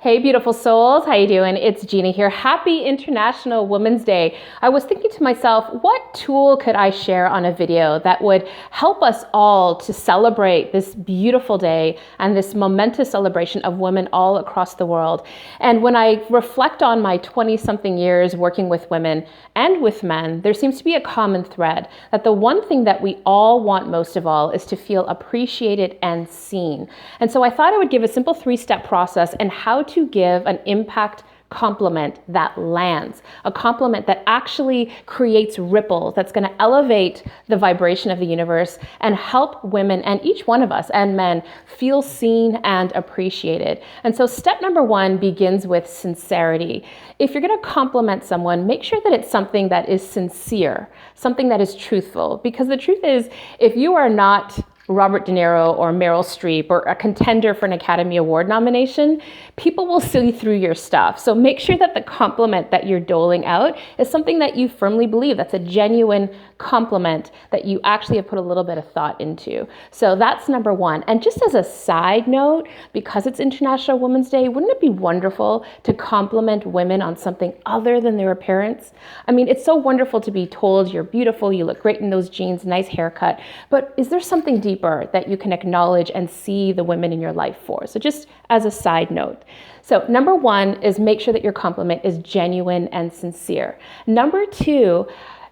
Hey, beautiful souls. How you doing? It's Gina here. Happy International Women's Day. I was thinking to myself, what tool could I share on a video that would help us all to celebrate this beautiful day and this momentous celebration of women all across the world? And when I reflect on my 20-something years working with women and with men, there seems to be a common thread that the one thing that we all want most of all is to feel appreciated and seen. And so I thought I would give a simple 3-step process and how to give an impact compliment that lands, a compliment that actually creates ripples, that's going to elevate the vibration of the universe and help women and each one of us and men feel seen and appreciated. And so step number 1 begins with sincerity. If you're going to compliment someone, make sure that it's something that is sincere, something that is truthful, because the truth is, if you are not Robert De Niro or Meryl Streep or a contender for an Academy Award nomination, people will see through your stuff. So make sure that the compliment that you're doling out is something that you firmly believe, that's a genuine compliment that you actually have put a little bit of thought into. So that's number 1. And just as a side note, because it's International Women's Day, wouldn't it be wonderful to compliment women on something other than their appearance? I mean, it's so wonderful to be told you're beautiful, you look great in those jeans, nice haircut, but is there something deeper that you can acknowledge and see the women in your life for? So just as a side note. So number 1 is make sure that your compliment is genuine and sincere. Number 2,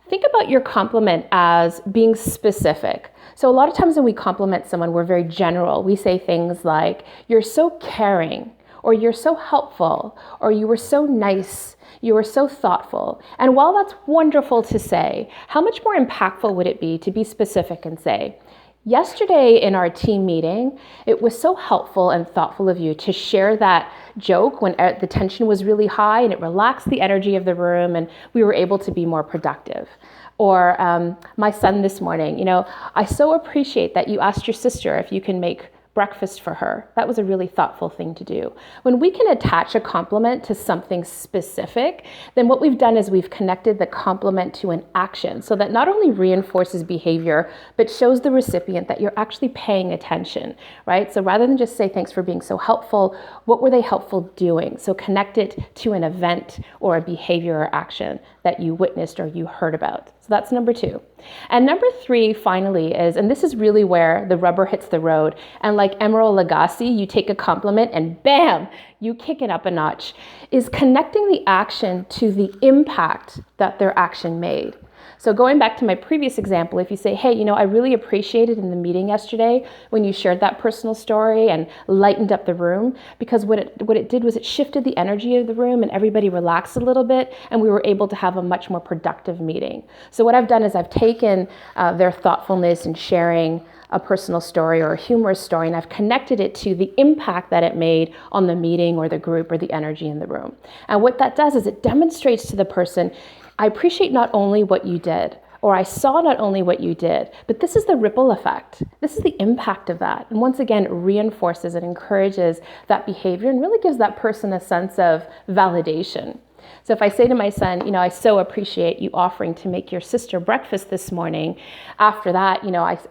think about your compliment as being specific. So a lot of times when we compliment someone, we're very general. We say things like, you're so caring, or you're so helpful, or you were so nice, you were so thoughtful. And while that's wonderful to say, how much more impactful would it be to be specific and say, yesterday in our team meeting, it was so helpful and thoughtful of you to share that joke when the tension was really high, and it relaxed the energy of the room and we were able to be more productive. Or my son this morning, I so appreciate that you asked your sister if you can make breakfast for her. That was a really thoughtful thing to do. When we can attach a compliment to something specific, then what we've done is we've connected the compliment to an action, so that not only reinforces behavior, but shows the recipient that you're actually paying attention, right? So rather than just say, thanks for being so helpful, what were they helpful doing? So connect it to an event or a behavior or action that you witnessed or you heard about. So that's number 2. And number 3, finally, is, and this is really where the rubber hits the road, and like Emeril Lagasse, you take a compliment and bam, you kick it up a notch, is connecting the action to the impact that their action made. So going back to my previous example, if you say, hey, I really appreciated in the meeting yesterday when you shared that personal story and lightened up the room, because what it did was it shifted the energy of the room and everybody relaxed a little bit and we were able to have a much more productive meeting. So what I've done is I've taken their thoughtfulness in sharing a personal story or a humorous story, and I've connected it to the impact that it made on the meeting or the group or the energy in the room. And what that does is it demonstrates to the person, I appreciate not only what you did, or I saw not only what you did, but this is the ripple effect. This is the impact of that. And once again, it reinforces and encourages that behavior and really gives that person a sense of validation. So if I say to my son, I so appreciate you offering to make your sister breakfast this morning. After that,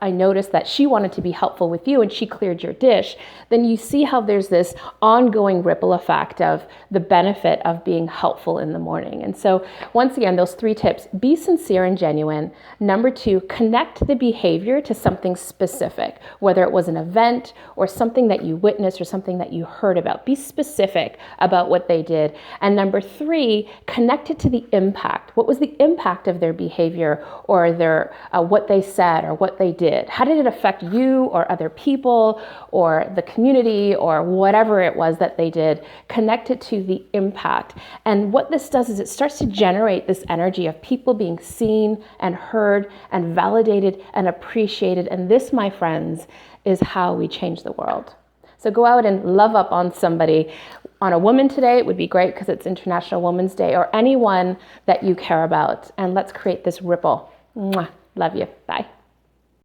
I noticed that she wanted to be helpful with you and she cleared your dish. Then you see how there's this ongoing ripple effect of the benefit of being helpful in the morning. And so once again, those 3 tips: be sincere and genuine. Number 2, connect the behavior to something specific, whether it was an event or something that you witnessed or something that you heard about. Be specific about what they did. And number 3, connect it to the impact. What was the impact of their behavior or their what they said or what they did? How did it affect you or other people or the community or whatever it was that they did? Connect it to the impact. And what this does is it starts to generate this energy of people being seen and heard and validated and appreciated. And this, my friends, is how we change the world. So go out and love up on somebody. On a woman today, it would be great because it's International Women's Day, or anyone that you care about. And let's create this ripple. Mwah. Love you. Bye.